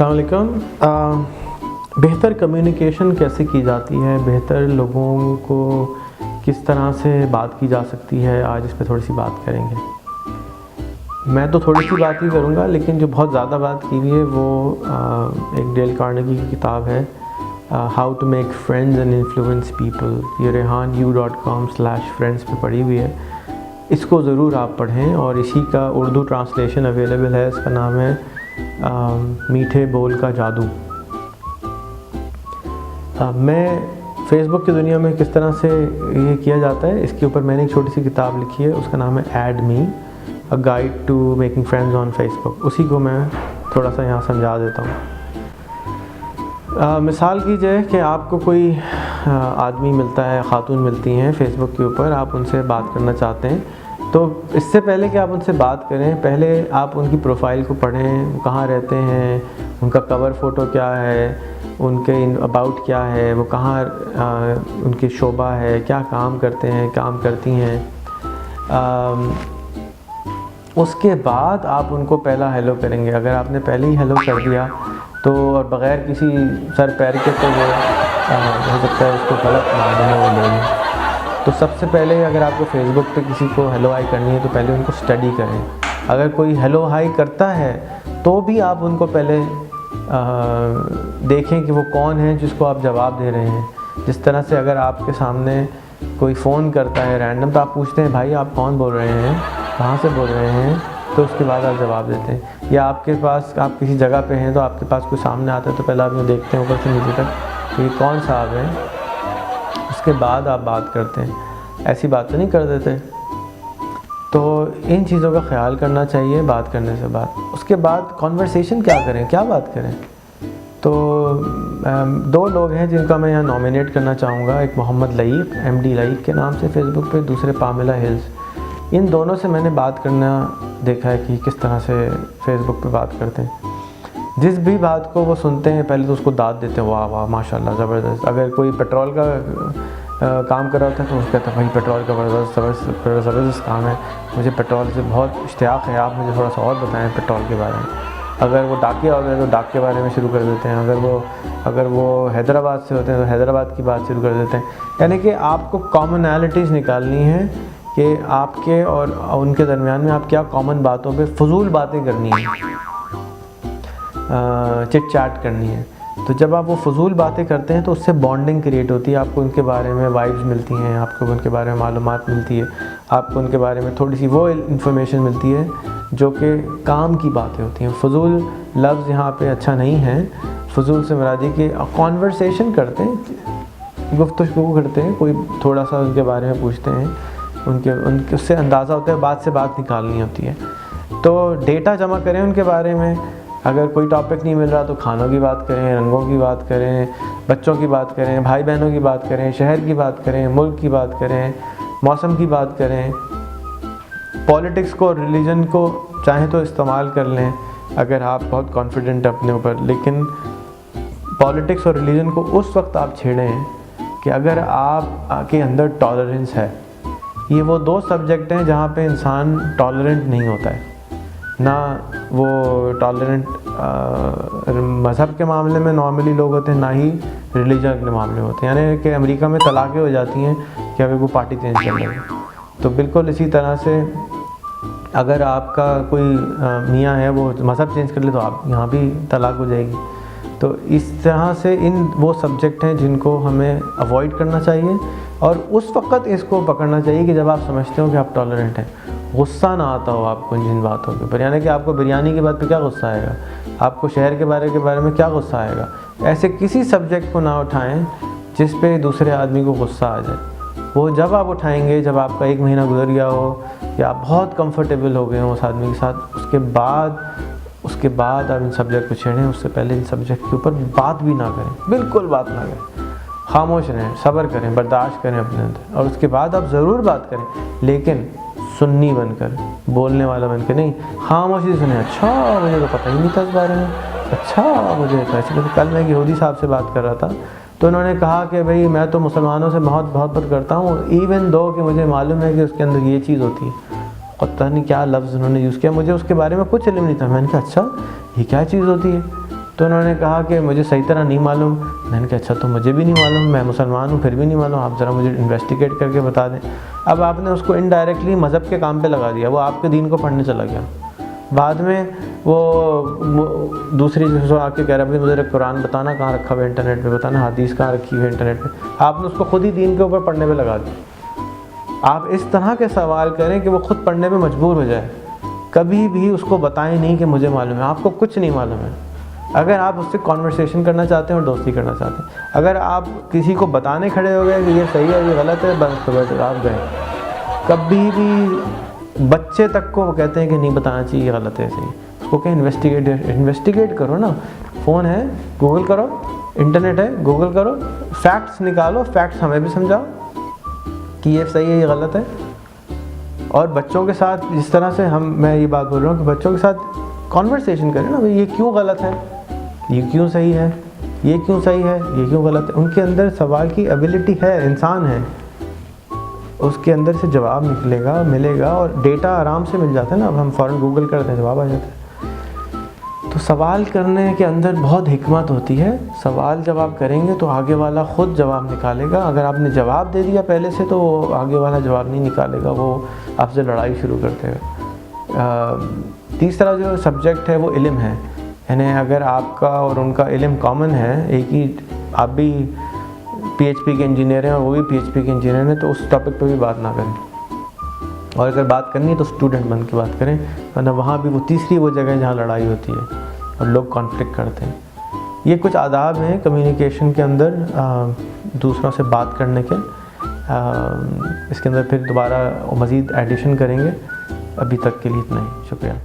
अस्सलाम वालेकुम। बेहतर कम्युनिकेशन कैसे की जाती है, बेहतर लोगों को किस तरह से बात की जा सकती है, आज इस पर थोड़ी सी बात करेंगे। मैं तो थोड़ी सी बात ही करूँगा, लेकिन जो बहुत ज़्यादा बात की हुई है वो एक डेल कार्नेगी की किताब है, how to make friends and influence people. ये rehanyu.com/friends पे पड़ी हुई है। इसको ज़रूर आप पढ़ें और इसी का उर्दू ट्रांसलेशन अवेलेबल है। इसका नाम है मीठे बोल का जादू। मैं फ़ेसबुक की दुनिया में किस तरह से ये किया जाता है, इसके ऊपर मैंने एक छोटी सी किताब लिखी है, उसका नाम है add me, a guide to making friends on Facebook. उसी को मैं थोड़ा सा यहाँ समझा देता हूँ। मिसाल कीजिए कि आपको कोई आदमी मिलता है, ख़ातून मिलती हैं फ़ेसबुक के ऊपर, आप उनसे बात करना चाहते हैं। तो इससे पहले कि आप उनसे बात करें, पहले आप उनकी प्रोफाइल को पढ़ें, कहाँ रहते हैं, उनका कवर फ़ोटो क्या है, उनके अबाउट क्या है, वो कहाँ उनकी शोबा है, क्या काम करते हैं, काम करती हैं। उसके बाद आप उनको पहला हेलो करेंगे। अगर आपने पहले ही हेलो कर दिया तो और बग़ैर किसी सर पैर के, तो वो हो सकता है उसको गलत मान देना वो लोग। तो सबसे पहले अगर आपको फेसबुक पे किसी को हेलो हाई करनी है तो पहले उनको स्टडी करें। अगर कोई हेलो हाई करता है तो भी आप उनको पहले देखें कि वो कौन है जिसको आप जवाब दे रहे हैं। जिस तरह से अगर आपके सामने कोई फ़ोन करता है रैंडम, तो आप पूछते हैं भाई आप कौन बोल रहे हैं, कहाँ से बोल रहे हैं, तो उसके बाद आप जवाब देते हैं। या आपके पास, आप किसी जगह पे हैं तो आपके पास कोई सामने आता है तो पहले आप ये देखते हैं ऊपर से नीचे तक कि कौन साहब है, उसके बाद आप बात करते हैं। ऐसी बात तो नहीं कर देते। तो इन चीज़ों का ख्याल करना चाहिए बात करने से बाद। उसके बाद कॉन्वर्सेशन क्या करें, क्या बात करें। तो दो लोग हैं जिनका मैं यहाँ नॉमिनेट करना चाहूँगा। एक मोहम्मद लईक, MD लईक के नाम से फ़ेसबुक पे, दूसरे पामेला हिल्स। इन दोनों से मैंने बात करना देखा है कि किस तरह से फ़ेसबुक पे बात करते हैं। जिस भी बात को वो सुनते हैं पहले तो उसको दाद देते हैं, वाह वाह माशाल्लाह ज़बरदस्त। अगर कोई पेट्रोल का काम कर रहा होता है तो उसको कहता है भाई पेट्रोल का ज़बरदस्त काम है, मुझे पेट्रोल से बहुत इश्तियाक़ है, आप मुझे थोड़ा सा और बताएं पेट्रोल के बारे में। अगर वो डाकिया हो गए तो डाक के बारे में शुरू कर देते हैं। अगर वो हैदराबाद से होते हैं तो हैदराबाद की बात शुरू कर देते हैं। यानी कि आपको कॉमनैलिटीज़ निकालनी है कि आपके और उनके दरमियान में आप क्या कॉमन बातों पे फजूल बातें करनी है, चिट चैट करनी है। तो जब आप वो फजूल बातें करते हैं तो उससे बॉन्डिंग क्रिएट होती है, आपको उनके बारे में वाइब्स मिलती हैं, आपको उनके बारे में मालूमात मिलती है, आपको उनके बारे में थोड़ी सी वो इन्फॉर्मेशन मिलती है जो कि काम की बातें होती हैं। फजूल लफ्ज़ यहाँ पे अच्छा नहीं है। फजूल से मुराद कि कॉन्वर्सेशन करते हैं, गुफ्तगू करते हैं, कोई थोड़ा सा उनके बारे में पूछते हैं, उनके उससे अंदाज़ा होता है, बात से बात निकालनी होती है। तो डेटा जमा करें उनके बारे में। अगर कोई टॉपिक नहीं मिल रहा तो खानों की बात करें, रंगों की बात करें, बच्चों की बात करें, भाई बहनों की बात करें, शहर की बात करें, मुल्क की बात करें, मौसम की बात करें। पॉलिटिक्स को, रिलीजन को चाहे तो इस्तेमाल कर लें अगर आप बहुत कॉन्फिडेंट हैं अपने ऊपर, लेकिन पॉलिटिक्स और रिलीजन को उस वक्त आप छेड़ें कि अगर आप के अंदर टॉलरेंस है। ये वो दो सब्जेक्ट हैं जहाँ पे इंसान टॉलरेंट नहीं होता है। ना वो टॉलरेंट मज़हब के मामले में नॉर्मली लोग होते हैं, ना ही रिलीजन के मामले में होते हैं। यानी कि अमेरिका में तलाक़ें हो जाती हैं कि अगर वो पार्टी चेंज कर लेंगे। तो बिल्कुल इसी तरह से अगर आपका कोई मियाँ है वो मज़हब चेंज कर ले तो आप यहाँ भी तलाक़ हो जाएगी। तो इस तरह से इन वो सब्जेक्ट हैं जिनको हमें अवॉइड करना चाहिए और उस वक़्त इसको पकड़ना चाहिए कि जब आप समझते हो कि आप टॉलरेंट हैं, गुस्सा ना आता हो आपको जिन बातों के ऊपर। यानी कि आपको बिरयानी की बात पे क्या गुस्सा आएगा, आपको शहर के बारे में क्या गुस्सा आएगा। ऐसे किसी सब्जेक्ट को ना उठाएं जिस पे दूसरे आदमी को गुस्सा आ जाए। वो जब आप उठाएंगे जब आपका 1 महीना गुजर गया हो या आप बहुत कंफर्टेबल हो गए हो उस आदमी के साथ, उसके बाद आप इन सब्जेक्ट को छेड़ें। उससे पहले इन सब्जेक्ट के ऊपर बात भी ना करें, बिल्कुल बात ना करें, खामोश रहें, सब्र करें, बर्दाश्त करें अपने अंदर। और उसके बाद आप ज़रूर बात करें, लेकिन सुन्नी बनकर, बोलने वाला बनकर नहीं। खामोशी सुने, अच्छा मुझे तो पता ही नहीं था इस बारे में, अच्छा मुझे तो ऐसे। कल मैं यहूदी साहब से बात कर रहा था तो उन्होंने कहा कि भाई मैं तो मुसलमानों से बहुत मोहब्बत करता हूँ, इवन दो कि मुझे मालूम है कि उसके अंदर ये चीज़ होती है। पता नहीं क्या लफ्ज़ उन्होंने यूज़ किया, मुझे उसके बारे में कुछ इल्म नहीं था। मैंने कहा अच्छा ये क्या चीज़ होती है। तो उन्होंने कहा कि मुझे सही तरह नहीं मालूम। मैंने कहा अच्छा तो मुझे भी नहीं मालूम, मैं मुसलमान हूँ फिर भी नहीं मालूम, आप ज़रा मुझे इन्वेस्टिगेट करके बता दें। अब आपने उसको इनडायरेक्टली मज़हब के काम पे लगा दिया, वो आपके दीन को पढ़ने चला गया। बाद में वो दूसरी जो आके कह रहा है मुझे कुरान बताना कहाँ रखा हुआ है इंटरनेट पे, बताना हदीस कहाँ रखी हुई है इंटरनेट पे। आपने उसको खुद ही दीन के ऊपर पढ़ने पे लगा दिया। आप इस तरह के सवाल करें कि वो खुद पढ़ने पे मजबूर हो जाए। कभी भी उसको बताएं नहीं कि मुझे मालूम है, आपको कुछ नहीं मालूम है। अगर आप उससे कॉन्वर्सेशन करना चाहते हैं और दोस्ती करना चाहते हैं, अगर आप किसी को बताने खड़े हो गए कि ये सही है ये गलत है, बस तो बैठ आप गए। कभी भी बच्चे तक को वो कहते हैं कि नहीं बताना चाहिए ये गलत है सही, उसको क्या इन्वेस्टिगेट करो ना। फ़ोन है गूगल करो, इंटरनेट है गूगल करो, फैक्ट्स निकालो, फैक्ट्स हमें भी समझाओ कि ये सही है ये गलत है। और बच्चों के साथ जिस तरह से मैं ये बात बोल रहा हूँ कि बच्चों के साथ कॉन्वर्सेशन करें ना, भाई ये क्यों गलत है, ये क्यों सही है, ये क्यों सही है, ये क्यों गलत है। उनके अंदर सवाल की एबिलिटी है, इंसान है, उसके अंदर से जवाब निकलेगा मिलेगा। और डेटा आराम से मिल जाता है ना, अब हम फ़ौरन गूगल करते हैं जवाब आ जाता है। तो सवाल करने के अंदर बहुत हिकमत होती है। सवाल जब आप करेंगे तो आगे वाला ख़ुद जवाब निकालेगा। अगर आपने जवाब दे दिया पहले से तो आगे वाला जवाब नहीं निकालेगा, वो आपसे लड़ाई शुरू कर देगा। तीसरा जो सब्जेक्ट है वो इल्म है, यानी अगर आपका और उनका इल्म कॉमन है, एक ही आप भी PHP के इंजीनियर हैं और वो भी PHP के इंजीनियर हैं, तो उस टॉपिक पे भी बात ना करें। और अगर बात करनी है तो स्टूडेंट बन के बात करें, वरना वहाँ भी वो तीसरी वो जगह है जहाँ लड़ाई होती है और लोग कॉन्फ्लिक्ट करते हैं। ये कुछ आदाब हैं कम्युनिकेशन के अंदर दूसरों से बात करने के। इसके अंदर फिर दोबारा मज़ीद एडिशन करेंगे। अभी तक के लिए इतना ही, शुक्रिया।